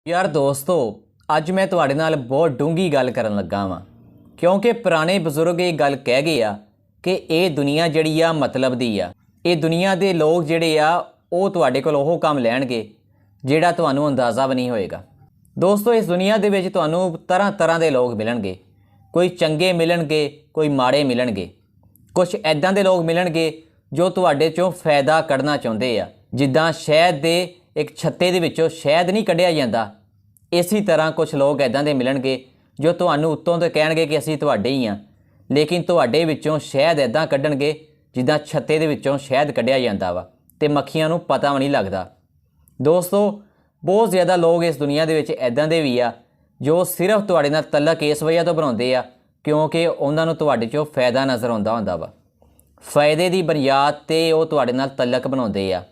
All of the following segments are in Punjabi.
यार दोस्तों, ਅੱਜ मैं ਤੁਹਾਡੇ ਨਾਲ बहुत ਡੂੰਘੀ ਗੱਲ ਕਰਨ ਲੱਗਾ ਵਾਂ क्योंकि ਪੁਰਾਣੇ ਬਜ਼ੁਰਗ ਇਹ ਗੱਲ ਕਹਿ ਗਏ ਆ ਕਿ ਇਹ ਦੁਨੀਆ ਜਿਹੜੀ ਆ ਮਤਲਬ ਦੀ ਆ। ਇਹ ਦੁਨੀਆ ਦੇ ਲੋਕ ਜਿਹੜੇ ਆ ਉਹ ਤੁਹਾਡੇ ਕੋਲ ਉਹ ਕੰਮ ਲੈਣਗੇ ਜਿਹੜਾ ਤੁਹਾਨੂੰ ਅੰਦਾਜ਼ਾ ਵੀ ਨਹੀਂ ਹੋਏਗਾ। ਦੋਸਤੋ, ਇਸ ਦੁਨੀਆ ਦੇ ਵਿੱਚ ਤੁਹਾਨੂੰ ਤਰ੍ਹਾਂ ਤਰ੍ਹਾਂ ਦੇ ਲੋਕ ਮਿਲਣਗੇ। ਕੋਈ ਚੰਗੇ ਮਿਲਣਗੇ, ਕੋਈ ਮਾੜੇ ਮਿਲਣਗੇ। ਕੁਝ ਐਦਾਂ ਦੇ ਲੋਕ ਮਿਲਣਗੇ ਜੋ ਤੁਹਾਡੇ ਚੋਂ ਫਾਇਦਾ ਕੱਢਣਾ ਚਾਹੁੰਦੇ ਆ। ਜਿੱਦਾਂ ਸ਼ਹਿਦ ਦੇ ਇੱਕ ਛੱਤੇ ਦੇ ਵਿੱਚੋਂ ਸ਼ਹਿਦ ਨਹੀਂ ਕੱਢਿਆ ਜਾਂਦਾ, ਇसी तरह कुछ लोग ऐदां दे मिलणगे जो तुहानूं उत्तों तो कहणगे कि असीं तुहाडे ही हाँ, लेकिन तुहाडे विच्चों शहद ऐदां कड्ढणगे जिद्दां छत्ते दे विच्चों शहद कढिया जांदा वा ते मक्खियां नूं पता भी नहीं लगदा। दोस्तों, बहुत ज़्यादा लोग इस दुनिया दे विच ऐदां दे भी आ जो सिर्फ तुहाडे नाल तलक इस वजह तो बनाउंदे आ क्योंकि उन्हां नूं तुहाडे चों फायदा नज़र आउंदा हुंदा वा। फायदे दी बुनियाद ते ओह तुहाडे नाल तलक बनाउंदे आ।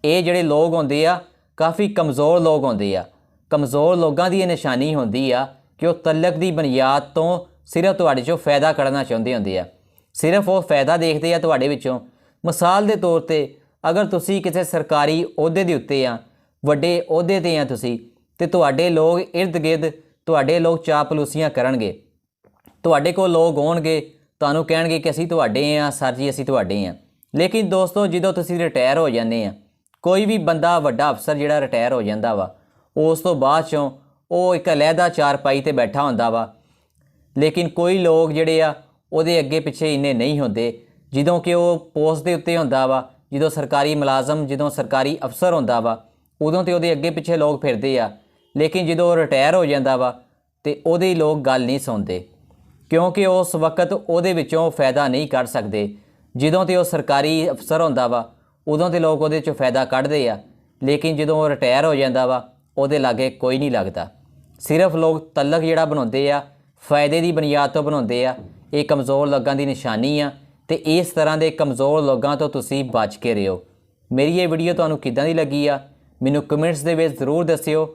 ਇਹ ਜਿਹੜੇ ਲੋਕ ਹੁੰਦੇ ਆ ਕਾਫੀ ਕਮਜ਼ੋਰ ਲੋਕ ਹੁੰਦੇ ਆ। ਕਮਜ਼ੋਰ ਲੋਕਾਂ ਦੀ ਇਹ ਨਿਸ਼ਾਨੀ ਹੁੰਦੀ ਆ ਕਿ ਉਹ ਤਲਕ ਦੀ ਬੁਨਿਆਦ ਤੋਂ ਸਿਰਫ ਤੁਹਾਡੇ 'ਚੋਂ ਫਾਇਦਾ ਕੱਢਣਾ ਚਾਹੁੰਦੇ ਹੁੰਦੇ ਆ। ਸਿਰਫ ਉਹ ਫਾਇਦਾ ਦੇਖਦੇ ਆ ਤੁਹਾਡੇ ਵਿੱਚੋਂ। ਮਿਸਾਲ ਦੇ ਤੌਰ 'ਤੇ ਅਗਰ ਤੁਸੀਂ ਕਿਸੇ ਸਰਕਾਰੀ ਅਹੁਦੇ ਦੇ ਉੱਤੇ ਆ, ਵੱਡੇ ਅਹੁਦੇ 'ਤੇ ਆ ਤੁਸੀਂ, ਅਤੇ ਤੁਹਾਡੇ ਲੋਕ ਇਰਦ ਗਿਰਦ ਤੁਹਾਡੇ ਲੋਕ ਚਾਪਲੂਸੀਆਂ ਕਰਨਗੇ। ਤੁਹਾਡੇ ਕੋਲ ਲੋਕ ਆਉਣਗੇ, ਤੁਹਾਨੂੰ ਕਹਿਣਗੇ ਕਿ ਅਸੀਂ ਤੁਹਾਡੇ ਹਾਂ ਸਰ ਜੀ, ਅਸੀਂ ਤੁਹਾਡੇ ਹਾਂ। ਲੇਕਿਨ ਦੋਸਤੋ, ਜਦੋਂ ਤੁਸੀਂ ਰਿਟਾਇਰ ਹੋ ਜਾਂਦੇ ਆ, ਕੋਈ ਵੀ ਬੰਦਾ ਵੱਡਾ ਅਫਸਰ ਜਿਹੜਾ ਰਿਟਾਇਰ ਹੋ ਜਾਂਦਾ ਵਾ, ਉਸ ਤੋਂ ਬਾਅਦ 'ਚੋਂ ਉਹ ਇੱਕ ਅਲੱਗਾ ਚਾਰਪਾਈ 'ਤੇ ਬੈਠਾ ਹੁੰਦਾ ਵਾ। ਲੇਕਿਨ ਕੋਈ ਲੋਕ ਜਿਹੜੇ ਆ ਉਹਦੇ ਅੱਗੇ ਪਿੱਛੇ ਇੰਨੇ ਨਹੀਂ ਹੁੰਦੇ। ਜਦੋਂ ਕਿ ਉਹ ਪੋਸਟ ਦੇ ਉੱਤੇ ਹੁੰਦਾ ਵਾ, ਜਦੋਂ ਸਰਕਾਰੀ ਮੁਲਾਜ਼ਮ, ਜਦੋਂ ਸਰਕਾਰੀ ਅਫਸਰ ਹੁੰਦਾ ਵਾ, ਉਦੋਂ ਤੇ ਉਹਦੇ ਅੱਗੇ ਪਿੱਛੇ ਲੋਕ ਫਿਰਦੇ ਆ। ਲੇਕਿਨ ਜਦੋਂ ਉਹ ਰਿਟਾਇਰ ਹੋ ਜਾਂਦਾ ਵਾ ਅਤੇ ਉਹਦੇ ਲੋਕ ਗੱਲ ਨਹੀਂ ਸੁਣਦੇ ਕਿਉਂਕਿ ਉਸ ਵਕਤ ਉਹਦੇ ਵਿੱਚੋਂ ਫਾਇਦਾ ਨਹੀਂ ਕੱਢ ਸਕਦੇ। ਜਦੋਂ ਤੇ ਉਹ ਸਰਕਾਰੀ ਅਫਸਰ ਹੁੰਦਾ ਵਾ ਉਦੋਂ ਤੇ ਲੋਕ ਉਹਦੇ 'ਚੋਂ ਫਾਇਦਾ ਕੱਢਦੇ ਆ, ਲੇਕਿਨ ਜਦੋਂ ਉਹ ਰਿਟਾਇਰ ਹੋ ਜਾਂਦਾ ਵਾ ਉਹਦੇ ਲਾਗੇ ਕੋਈ ਨਹੀਂ ਲੱਗਦਾ। ਸਿਰਫ ਲੋਕ ਤਲਕ ਜਿਹੜਾ ਬਣਾਉਂਦੇ ਆ ਫਾਇਦੇ ਦੀ ਬੁਨਿਆਦ ਤੋਂ ਬਣਾਉਂਦੇ ਆ। ਇਹ ਕਮਜ਼ੋਰ ਲੋਕਾਂ ਦੀ ਨਿਸ਼ਾਨੀ ਆ ਅਤੇ ਇਸ ਤਰ੍ਹਾਂ ਦੇ ਕਮਜ਼ੋਰ ਲੋਕਾਂ ਤੋਂ ਤੁਸੀਂ ਬਚ ਕੇ ਰਹੋ। ਮੇਰੀ ਇਹ ਵੀਡੀਓ ਤੁਹਾਨੂੰ ਕਿੱਦਾਂ ਦੀ ਲੱਗੀ ਆ ਮੈਨੂੰ ਕਮੈਂਟਸ ਦੇ ਵਿੱਚ ਜ਼ਰੂਰ ਦੱਸਿਓ।